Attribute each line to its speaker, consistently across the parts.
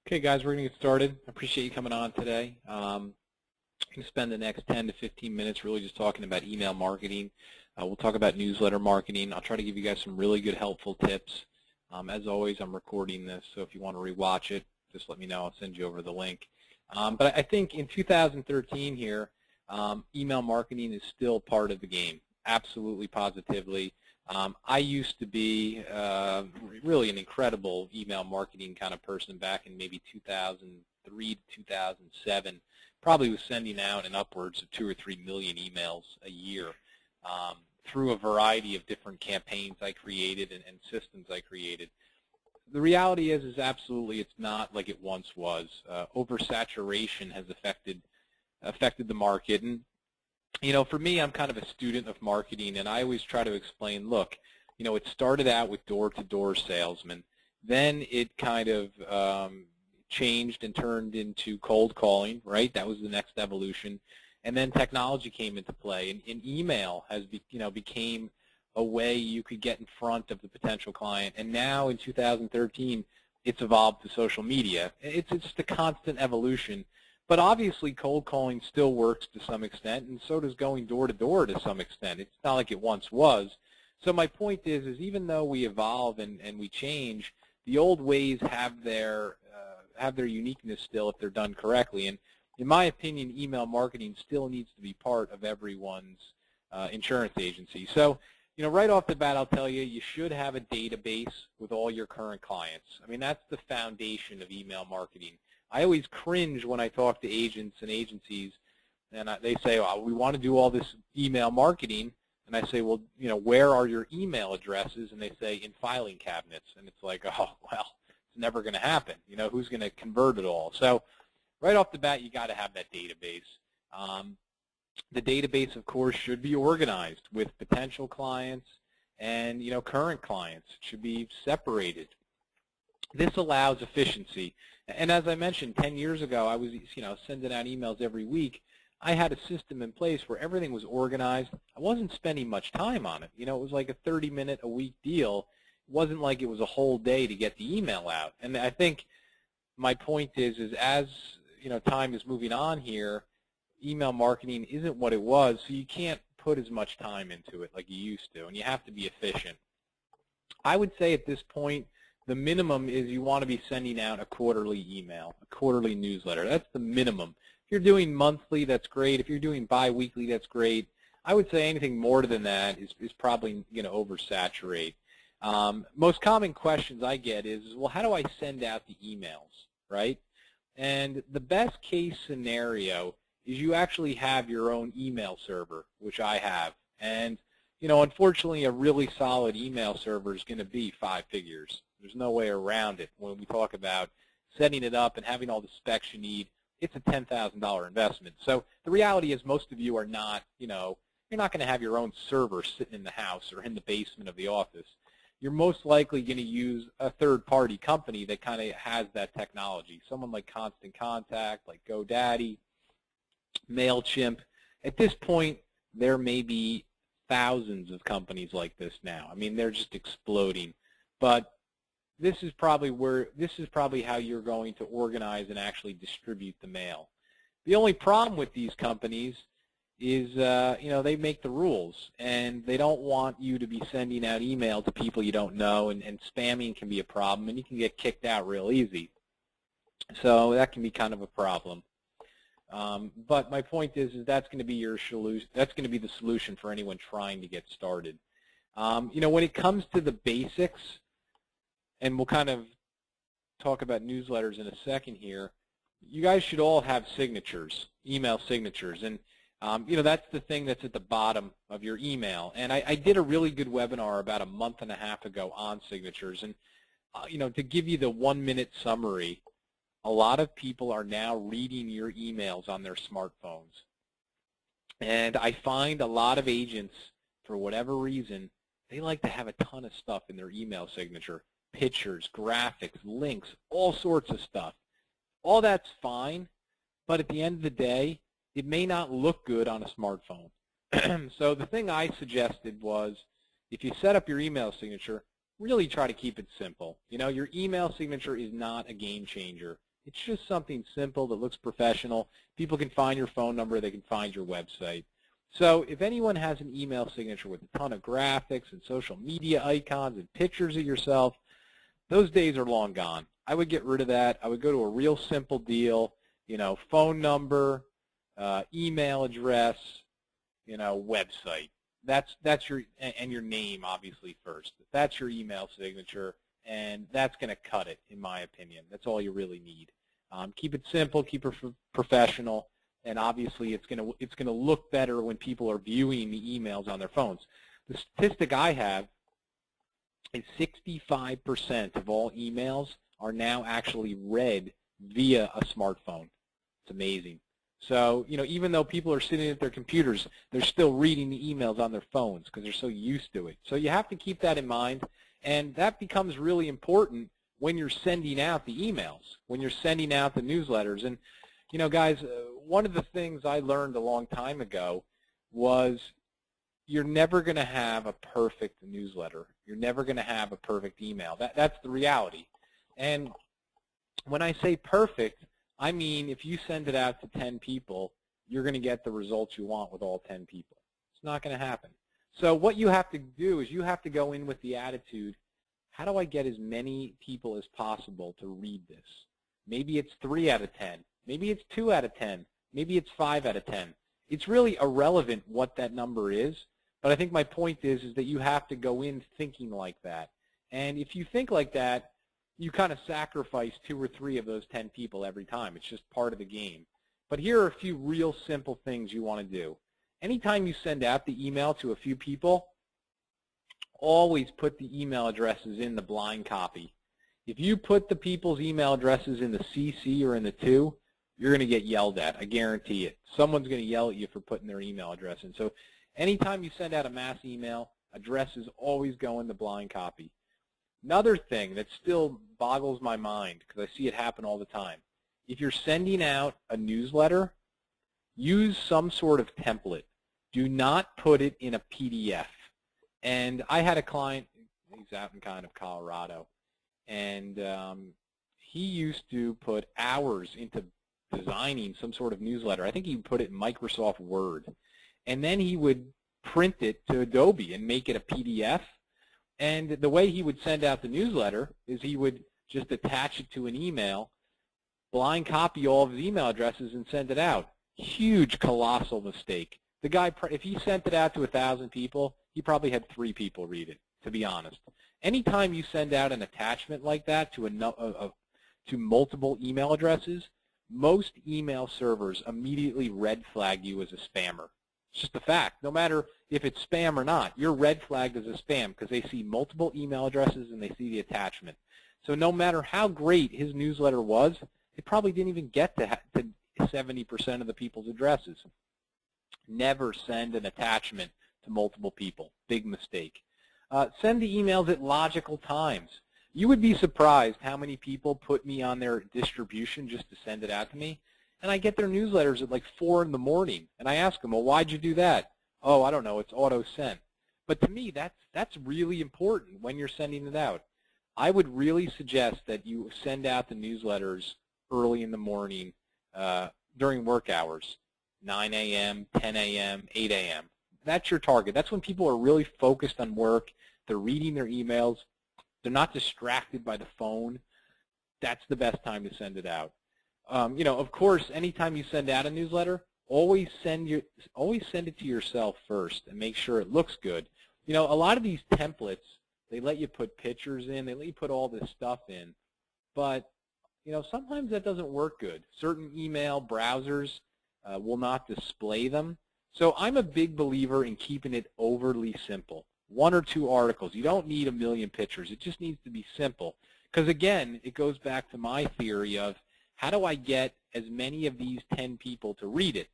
Speaker 1: Okay, guys, we're going to get started. I appreciate you coming on today. I'm going to spend the next 10 to 15 minutes really just talking about email marketing. We'll talk about newsletter marketing. I'll try to give you guys some really good, helpful tips. As always, I'm recording this, so if you want to rewatch it, just let me know. I'll send you over the link. But I think in 2013 here, email marketing is still part of the game, absolutely, positively. I used to be really an incredible email marketing kind of person back in maybe 2003 to 2007. Probably was sending out in upwards of 2 or 3 million emails a year through a variety of different campaigns I created and systems I created. The reality is absolutely it's not like it once was. Oversaturation has affected the market. And you know, for me, I'm kind of a student of marketing, and I always try to explain, look, you know, it started out with door-to-door salesmen. Then it kind of changed and turned into cold calling, right? That was the next evolution. And then technology came into play, and email has became a way you could get in front of the potential client. And now in 2013, it's evolved to social media. It's just a constant evolution. But obviously, cold calling still works to some extent, and so does going door-to-door to some extent. It's not like it once was. So my point is even though we evolve and we change, the old ways have their uniqueness still if they're done correctly. And in my opinion, email marketing still needs to be part of everyone's insurance agency. So, you know, right off the bat, I'll tell you, you should have a database with all your current clients. I mean, that's the foundation of email marketing. I always cringe when I talk to agents and agencies, and they say, oh, we want to do all this email marketing. And I say, well, you know, where are your email addresses? And they say, in filing cabinets. And it's like, oh, well, it's never going to happen. You know, who's going to convert it all? So right off the bat, you got to have that database. The database, of course, should be organized with potential clients and, you know, current clients. It should be separated. This allows efficiency. And as I mentioned, 10 years ago, I was, you know, sending out emails every week. I had a system in place where everything was organized. I wasn't spending much time on it. You know, it was like a 30-minute a week deal. It wasn't like it was a whole day to get the email out. And I think my point is as, you know, time is moving on here, email marketing isn't what it was, so you can't put as much time into it like you used to, and you have to be efficient. I would say at this point, the minimum is you want to be sending out a quarterly email, a quarterly newsletter. That's the minimum. If you're doing monthly, that's great. If you're doing bi-weekly, that's great. I would say anything more than that is probably going to oversaturate. Most common questions I get is, well, how do I send out the emails, right? And the best case scenario is you actually have your own email server, which I have. And, you know, unfortunately, a really solid email server is going to be 5 figures. There's no way around it. When we talk about setting it up and having all the specs you need, it's a $10,000 investment. So the reality is most of you are not, you know, you're not going to have your own server sitting in the house or in the basement of the office. You're most likely going to use a third-party company that kind of has that technology, someone like Constant Contact, like GoDaddy, MailChimp. At this point, there may be thousands of companies like this now. I mean, they're just exploding. But this is probably how you're going to organize and actually distribute the mail. The only problem with these companies is, you know, they make the rules, and they don't want you to be sending out email to people you don't know, and spamming can be a problem, and you can get kicked out real easy. So that can be kind of a problem. But my point is that's going to be your solution. That's going to be the solution for anyone trying to get started. You know, when it comes to the basics, and we'll kind of talk about newsletters in a second here, you guys should all have signatures, email signatures. And, you know, that's the thing that's at the bottom of your email. And I did a really good webinar about a month and a half ago on signatures. And, you know, to give you the 1-minute summary, a lot of people are now reading your emails on their smartphones. And I find a lot of agents, for whatever reason, they like to have a ton of stuff in their email signature. Pictures, graphics, links, all sorts of stuff. All that's fine, but at the end of the day, it may not look good on a smartphone. So the thing I suggested was, if you set up your email signature, really try to keep it simple. You know, your email signature is not a game changer. It's just something simple that looks professional. People can find your phone number. They can find your website. So if anyone has an email signature with a ton of graphics and social media icons and pictures of yourself, those days are long gone. I would get rid of that. I would go to a real simple deal, phone number, email address, website. That's your, and your name obviously first. That's your email signature, and that's going to cut it, in my opinion. That's all you really need. Keep it simple, keep it professional, and obviously it's going to look better when people are viewing the emails on their phones. The statistic I have is 65% of all emails are now actually read via a smartphone. It's amazing. So, even though people are sitting at their computers, they're still reading the emails on their phones because they're so used to it. So you have to keep that in mind, and that becomes really important when you're sending out the emails, when you're sending out the newsletters. And, guys, one of the things I learned a long time ago was you're never going to have a perfect newsletter. You're never going to have a perfect email. That's the reality. And when I say perfect, I mean if you send it out to 10 people, you're going to get the results you want with all 10 people. It's not going to happen. So what you have to do is you have to go in with the attitude, how do I get as many people as possible to read this? Maybe it's 3 out of 10. Maybe it's 2 out of 10. Maybe it's 5 out of 10. It's really irrelevant what that number is, but I think my point is that you have to go in thinking like that. And if you think like that, you kind of sacrifice 2 or 3 of those 10 people every time. It's just part of the game. But here are a few real simple things you want to do. Anytime you send out the email to a few people, always put the email addresses in the blind copy. If you put the people's email addresses in the CC or in the to, you're going to get yelled at. I guarantee it. Someone's going to yell at you for putting their email address in. So anytime you send out a mass email, addresses always go in the blind copy. Another thing that still boggles my mind, because I see it happen all the time, if you're sending out a newsletter, use some sort of template. Do not put it in a PDF. And I had a client, he's out in kind of Colorado, and he used to put hours into designing some sort of newsletter. I think he would put it in Microsoft Word. And then he would print it to Adobe and make it a PDF. And the way he would send out the newsletter is he would just attach it to an email, blind copy all of his email addresses, and send it out. Huge, colossal mistake. The guy, if he sent it out to 1,000 people, he probably had 3 people read it, to be honest. Anytime you send out an attachment like that to multiple email addresses, most email servers immediately red flag you as a spammer. It's just a fact. No matter if it's spam or not, you're red flagged as a spam because they see multiple email addresses and they see the attachment. So no matter how great his newsletter was, it probably didn't even get to 70% of the people's addresses. Never send an attachment to multiple people. Big mistake. Send the emails at logical times. You would be surprised how many people put me on their distribution just to send it out to me. And I get their newsletters at like 4 in the morning. And I ask them, well, why'd you do that? Oh, I don't know, it's auto-sent. But to me, that's really important when you're sending it out. I would really suggest that you send out the newsletters early in the morning during work hours, 9 a.m., 10 a.m., 8 a.m. That's your target. That's when people are really focused on work. They're reading their emails. They're not distracted by the phone. That's the best time to send it out. Of course, anytime you send out a newsletter, always send it to yourself first and make sure it looks good. A lot of these templates, they let you put pictures in, they let you put all this stuff in, but sometimes that doesn't work good. Certain email browsers will not display them. So I'm a big believer in keeping it overly simple. 1 or 2 articles. You don't need a million pictures. It just needs to be simple. Because again, it goes back to my theory of how do I get as many of these 10 people to read it?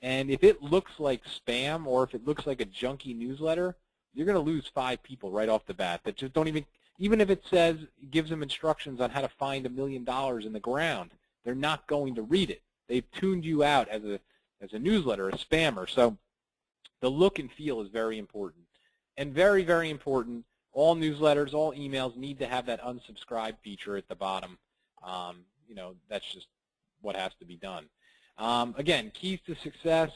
Speaker 1: And if it looks like spam or if it looks like a junky newsletter, you're going to lose 5 people right off the bat that just don't even if it says, gives them instructions on how to find $1 million in the ground, they're not going to read it. They've tuned you out as a newsletter, a spammer. So the look and feel is very important. And very, very important, all newsletters, all emails need to have that unsubscribe feature at the bottom. that's just what has to be done. Again, keys to success,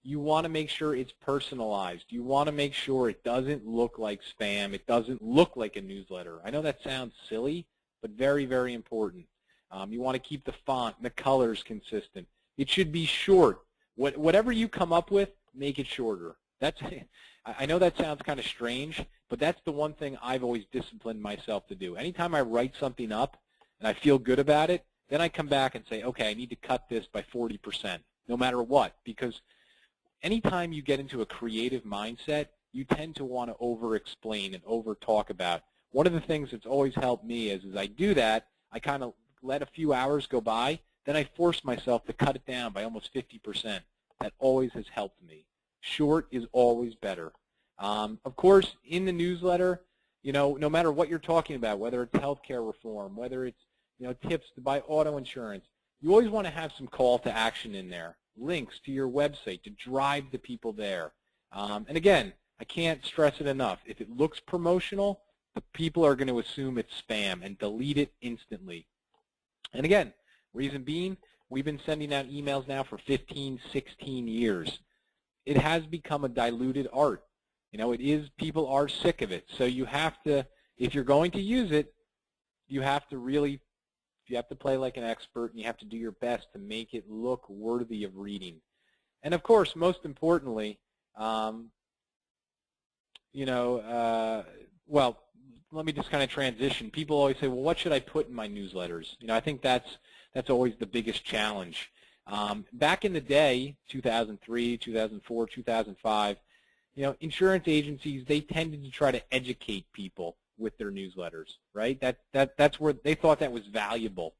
Speaker 1: you want to make sure it's personalized. You want to make sure it doesn't look like spam. It doesn't look like a newsletter. I know that sounds silly, but very, very important. You want to keep the font and the colors consistent. It should be short. Whatever you come up with, make it shorter. I know that sounds kind of strange, but that's the one thing I've always disciplined myself to do. Anytime I write something up and I feel good about it, then I come back and say, okay, I need to cut this by 40%, no matter what, because anytime you get into a creative mindset, you tend to want to over-explain and over-talk about. One of the things that's always helped me is I do that, I kind of let a few hours go by, then I force myself to cut it down by almost 50%. That always has helped me. Short is always better. Of course, in the newsletter, no matter what you're talking about, whether it's healthcare reform, whether it's tips to buy auto insurance, you always want to have some call to action in there, links to your website to drive the people there. And again, I can't stress it enough. If it looks promotional, the people are going to assume it's spam and delete it instantly. And again, reason being, we've been sending out emails now for 15, 16 years. It has become a diluted art. People are sick of it. So you have to, if you're going to use it, you have to play like an expert, and you have to do your best to make it look worthy of reading. And of course, most importantly, well, let me just kind of transition. People always say, well, what should I put in my newsletters? I think that's always the biggest challenge. Back in the day, 2003, 2004, 2005, insurance agencies, they tended to try to educate people with their newsletters, right? That's where they thought that was valuable.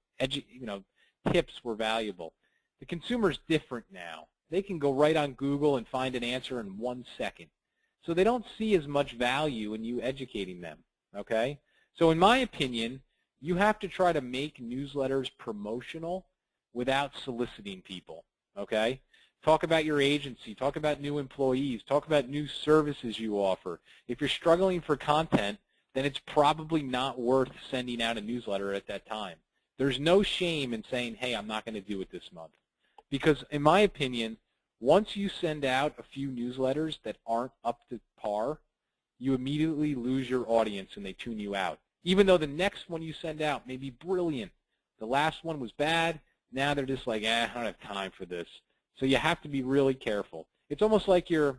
Speaker 1: Tips were valuable. The consumer's different now. They can go right on Google and find an answer in 1 second. So they don't see as much value in you educating them, okay? So in my opinion, you have to try to make newsletters promotional without soliciting people, okay? Talk about your agency. Talk about new employees. Talk about new services you offer. If you're struggling for content, then it's probably not worth sending out a newsletter at that time. There's no shame in saying, hey, I'm not going to do it this month. Because in my opinion, once you send out a few newsletters that aren't up to par, you immediately lose your audience and they tune you out. Even though the next one you send out may be brilliant. The last one was bad. Now they're just like, I don't have time for this. So you have to be really careful. It's almost like I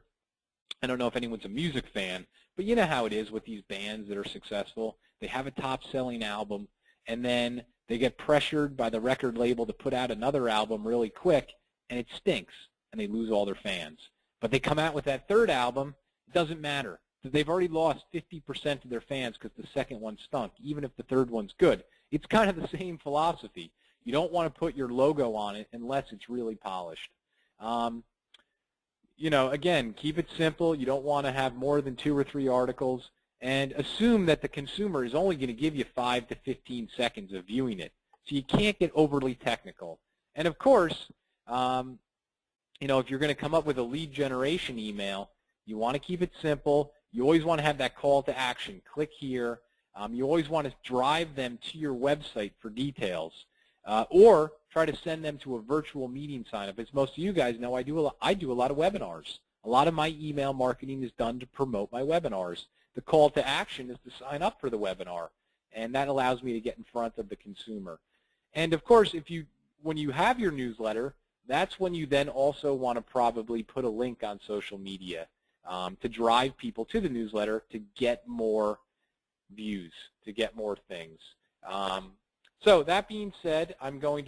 Speaker 1: don't know if anyone's a music fan, but you know how it is with these bands that are successful. They have a top-selling album, and then they get pressured by the record label to put out another album really quick, and it stinks, and they lose all their fans. But they come out with that third album, it doesn't matter. They've already lost 50% of their fans because the second one stunk, even if the third one's good. It's kind of the same philosophy. You don't want to put your logo on it unless it's really polished. Again, keep it simple. You don't want to have more than 2 or 3 articles, and assume that the consumer is only going to give you 5 to 15 seconds of viewing it. So you can't get overly technical. And of course, if you're going to come up with a lead generation email, you want to keep it simple. You always want to have that call to action. Click here. You always want to drive them to your website for details. Or try to send them to a virtual meeting sign-up. As most of you guys know, I do a lot of webinars. A lot of my email marketing is done to promote my webinars. The call to action is to sign up for the webinar, and that allows me to get in front of the consumer. And of course, when you have your newsletter, that's when you then also want to probably put a link on social media to drive people to the newsletter to get more views, to get more things. So that being said, I'm going to